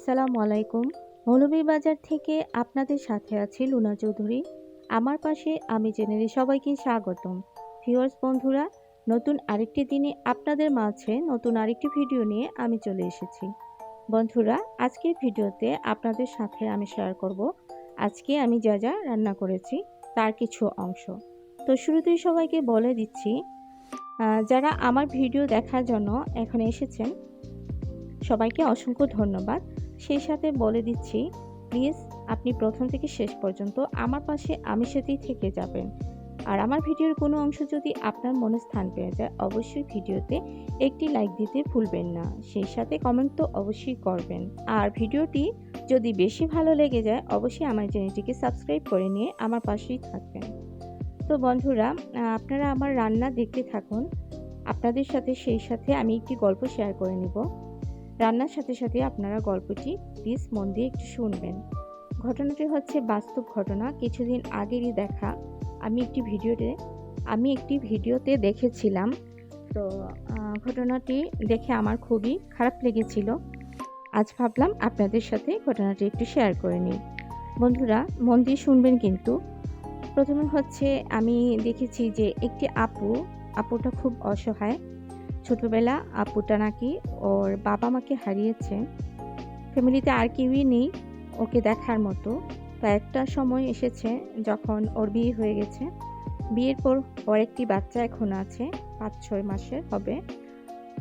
আসসালামু আলাইকুম। মৌলভীবাজার থেকে আপনাদের সাথে আছি লুনা চৌধুরী। আমার পাশে আমি চ্যানেলে সবাইকে স্বাগতম। ভিউয়ার্স বন্ধুরা, নতুন আরেকটি দিনে আপনাদের মাঝে নতুন আরেকটি ভিডিও নিয়ে আমি চলে এসেছি। বন্ধুরা, আজকের ভিডিওতে আপনাদের সাথে আমি শেয়ার করব আজকে আমি যা যা রান্না করেছি তার কিছু অংশ। তো শুরুতেই সবাইকে বলে দিচ্ছি, যারা আমার ভিডিও দেখার জন্য এখানে এসেছেন সবাইকে অসংখ্য ধন্যবাদ। সেই সাথে বলে দিচ্ছি, প্লিজ আপনি প্রথম থেকে শেষ পর্যন্ত আমার পাশে আমি সাথেই থেকে যাবেন। আর আমার ভিডিওর কোনো অংশ যদি আপনার মনে স্থান পেয়ে যায়, অবশ্যই ভিডিওতে একটি লাইক দিতে ভুলবেন না। সেই সাথে কমেন্ট তো অবশ্যই করবেন। আর ভিডিওটি যদি বেশি ভালো লেগে যায়, অবশ্যই আমার চ্যানেলটিকে সাবস্ক্রাইব করে নিয়ে আমার পাশেই থাকবেন। তো বন্ধুরা, আপনারা আমার রান্না দেখতে থাকুন। আপনাদের সাথে সেই সাথে আমি একটি গল্প শেয়ার করে নিব। রান্নার সাথে সাথে আপনারা গল্পটি প্লিজ মন দিয়ে একটু শুনবেন। ঘটনাটি হচ্ছে বাস্তব ঘটনা, কিছুদিন আগেরই দেখা। আমি একটি ভিডিওতে দেখেছিলাম। তো ঘটনাটি দেখে আমার খুবই খারাপ লেগেছিল। আজ ভাবলাম আপনাদের সাথে ঘটনাটি একটু শেয়ার করে নিই। বন্ধুরা, মন দিয়ে শুনবেন কিন্তু। প্রথমে হচ্ছে আমি দেখেছি যে একটি আপুটা খুব অসহায়। ছোটবেলা আপুটা নাকি ওর বাবা মাকে হারিয়েছে। ফ্যামিলিতে আর কেউই নেই ওকে দেখার মতো। তো একটা সময় এসেছে যখন ওর বিয়ে হয়ে গেছে। বিয়ের পর ওর একটি বাচ্চা এখন আছে, 5-6 মাসের হবে।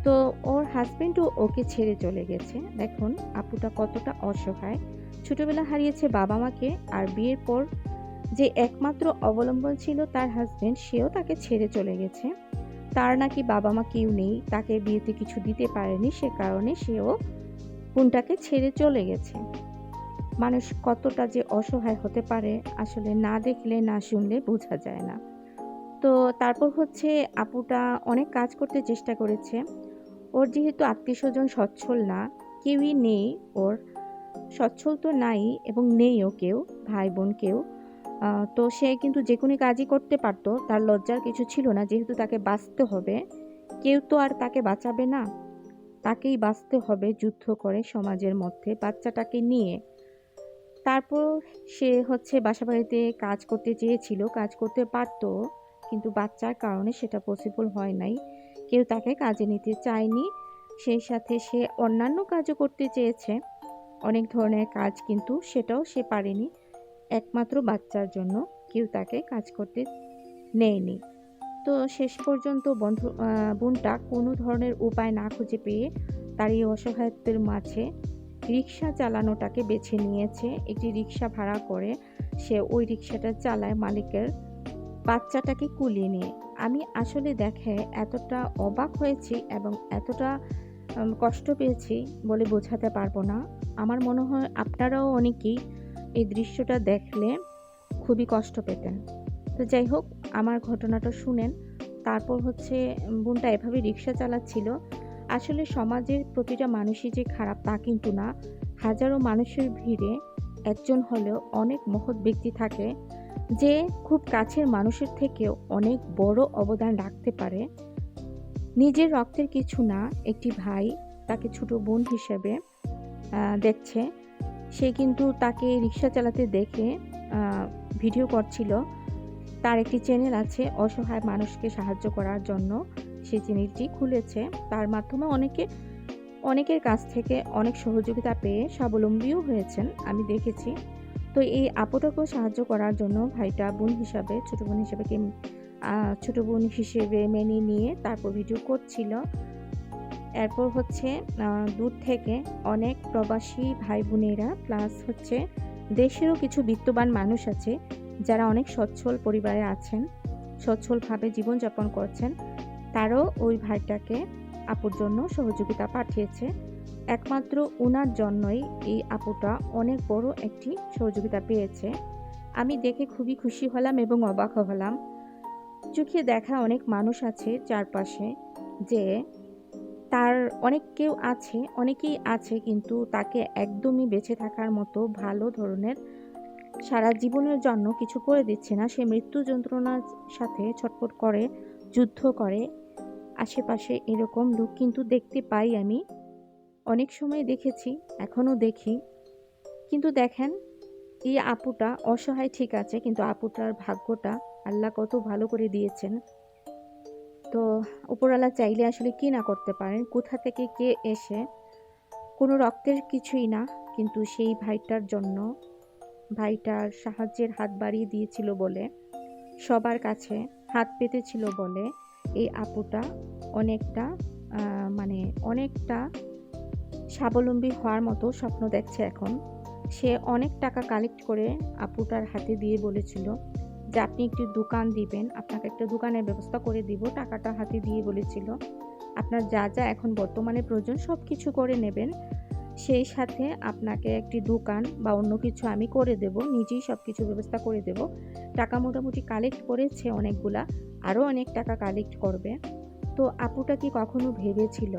তো ওর হাজবেন্ডও ওকে ছেড়ে চলে গেছে। দেখুন আপুটা কতটা অসহায়। ছোটবেলা হারিয়েছে বাবা মাকে, আর বিয়ের পর যে একমাত্র অবলম্বন ছিল তার হাজবেন্ড, সেও তাকে ছেড়ে চলে গেছে। তার নাকি বাবা মা কেউ নেই, তাকে বিয়েতে কিছু দিতে পারেনি, সে কারণে সেও বোনটাকে ছেড়ে চলে গেছে। মানুষ কতটা যে অসহায় হতে পারে আসলে না দেখলে না শুনলে বোঝা যায় না। তো তারপর হচ্ছে আপুটা অনেক কাজ করতে চেষ্টা করেছে। ওর যেহেতু আত্মীয় স্বজন সচ্ছল না, কেউই নেই ওর, সচ্ছল তো নাই এবং নেইও কেউ, ভাই বোন কেউ। তো সে কিন্তু যে কোনো কাজই করতে পারতো, তার লজ্জার কিছু ছিল না, যেহেতু তাকে বাঁচতে হবে। কেউ তো আর তাকে বাঁচাবে না, তাকেই বাঁচতে হবে যুদ্ধ করে সমাজের মধ্যে বাচ্চাটাকে নিয়ে। তারপর সে হচ্ছে বাসা বাড়িতে কাজ করতে চেয়েছিল, কাজ করতে পারতো, কিন্তু বাচ্চার কারণে সেটা পসিবল হয় নাই। কেউ তাকে কাজে নিতে চায়নি। সেই সাথে সে অন্যান্য কাজও করতে চেয়েছে, অনেক ধরনের কাজ, কিন্তু সেটাও সে পারেনি। একমাত্র বাচ্চার জন্য কেউ তাকে কাজ করতে নেয়নি। তো শেষ পর্যন্ত বোনটা কোনো ধরনের উপায় না খুঁজে পেয়ে তার এই অসহায়ত্বের মাঝে রিক্সা চালানোটাকে বেছে নিয়েছে। একটি রিক্সা ভাড়া করে সে ওই রিক্সাটা চালায় মালিকের বাচ্চাটাকে কুলিয়ে নিয়ে। আমি আসলে দেখে এতটা অবাক হয়েছি এবং এতটা কষ্ট পেয়েছি বলে বোঝাতে পারবো না। আমার মনে হয় আপনারাও অনেকেই এই দৃশ্যটা দেখলে খুবই কষ্ট পেতেন। তো যাই হোক, আমার ঘটনাটা শুনেন। তারপর হচ্ছে বোনটা এভাবে রিক্সা চালাচ্ছিল। আসলে সমাজের প্রতিটা মানুষই যে খারাপ তা কিন্তু না। হাজারো মানুষের ভিড়ে একজন হলেও অনেক মহৎ ব্যক্তি থাকে, যে খুব কাছের মানুষের থেকেও অনেক বড় অবদান রাখতে পারে। নিজের রক্তের কিছু না, একটি ভাই তাকে ছোট বোন হিসেবে দেখছে। সে কিন্তু তাকে রিক্সা চালাতে দেখে ভিডিও করছিল। তার একটি চ্যানেল আছে অসহায় মানুষকে সাহায্য করার জন্য, সেই চ্যানেলটি খুলেছে। তার মাধ্যমে অনেকের কাছ থেকে অনেক সহযোগিতা পেয়ে স্বাবলম্বীও হয়েছেন, আমি দেখেছি। তো এই আপুটাকেও সাহায্য করার জন্য ভাইটা ছোট বোন হিসেবে মেনে নিয়ে তারপর ভিডিও করছিল। এরপর হচ্ছে দূর থেকে অনেক প্রবাসী ভাই বোনেরা প্লাস হচ্ছে দেশেরও কিছু বিত্তবান মানুষ আছে যারা অনেক সচ্ছল পরিবারে আছেন, সচ্ছলভাবে জীবনযাপন করছেন। তারাও ওই ভাইটাকে আপুর জন্য সহযোগিতা পাঠিয়েছে। একমাত্র ওনার জন্যই এই আপুটা অনেক বড় একটি সহযোগিতা পেয়েছে। আমি দেখে খুবই খুশি হলাম এবং অবাক হলাম। চোখে দেখা অনেক মানুষ আছে চারপাশে, যে তার অনেকেই আছে কিন্তু তাকে একদমই বেঁচে থাকার মতো ভালো ধরনের সারা জীবনের জন্য কিছু করে দিচ্ছে না। সে মৃত্যু যন্ত্রণার সাথে ছটফট করে, যুদ্ধ করে। আশেপাশে এরকম লোক কিন্তু দেখতে পাই আমি। অনেক সময় দেখেছি, এখনও দেখি। কিন্তু দেখেন, এই আপুটা অসহায় ঠিক আছে, কিন্তু আপুটার ভাগ্যটা আল্লাহ কত ভালো করে দিয়েছেন। তো উপরওয়ালা চাইলে আসলে কি না করতে পারেন। কোথা থেকে কে এসে, কোনো রক্তের কিছুই না, কিন্তু সেই ভাইটার জন্য, ভাইটার সাহায্যের হাত বাড়িয়ে দিয়েছিল বলে, সবার কাছে হাত পেতেছিল বলে এই আপুটা অনেকটা মানে অনেকটা স্বাবলম্বী হওয়ার মতো স্বপ্ন দেখছে এখন। সে অনেক টাকা কালেক্ট করে আপুটার হাতে দিয়ে বলেছিল যে আপনি একটি দোকান দিবেন, আপনাকে একটা দোকানের ব্যবস্থা করে দিব। টাকাটা হাতে দিয়ে বলেছিল আপনার যা যা এখন বর্তমানে প্রয়োজন সব কিছু করে নেবেন, সেই সাথে আপনাকে একটি দোকান বা অন্য কিছু আমি করে দেব, নিজেই সব কিছু ব্যবস্থা করে দেব। টাকা মোটামুটি কালেক্ট করেছে অনেকগুলা, আরও অনেক টাকা কালেক্ট করবে। তো আপুটা কি কখনো ভেবেছিল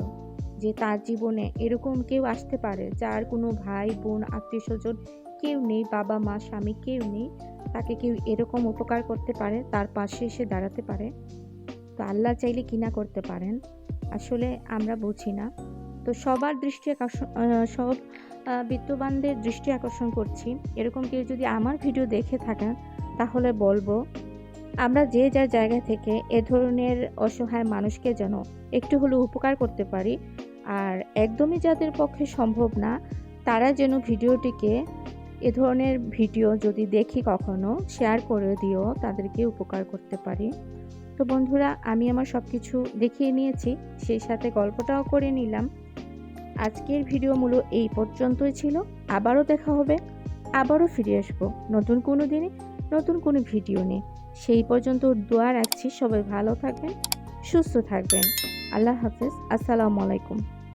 যে তার জীবনে এরকম কেউ আসতে পারে যার কোনো ভাই বোন আত্মীয় স্বজন কেউ নেই, বাবা মা স্বামী কেউ নেই, তাকে কেউ এরকম উপকার করতে পারে, তার পাশে এসে দাঁড়াতে পারে? তো আল্লাহ চাইলে কি না করতে পারেন, আসলে আমরা বুঝি না। তো সবার দৃষ্টি আকর্ষণ, সব বিত্তবানদের দৃষ্টি আকর্ষণ করছি, এরকম কেউ যদি আমার ভিডিও দেখে থাকেন তাহলে বলবো আমরা যে যার জায়গা থেকে এ ধরনের অসহায় মানুষকে যেন একটু হলেও উপকার করতে পারি। আর একদমই যাদের পক্ষে সম্ভব না, তারা যেন ভিডিওটিকে, এ ধরনের ভিডিও যদি দেখি কখনো, শেয়ার করে দিও, তাদেরকে উপকার করতে পারি। তো বন্ধুরা, আমি আমার সব কিছু দেখিয়ে নিয়েছি, সেই সাথে গল্পটাও করে নিলাম। আজকের ভিডিও মূলত এই পর্যন্তই ছিল। আবারও দেখা হবে, আবারও ফিরে আসবো নতুন কোনো দিনে, নতুন কোনো ভিডিও নিয়ে। সেই পর্যন্ত দোয়া রাখছি, সবাই ভালো থাকবেন, সুস্থ থাকবেন। আল্লাহ হাফেজ, আসসালামু আলাইকুম।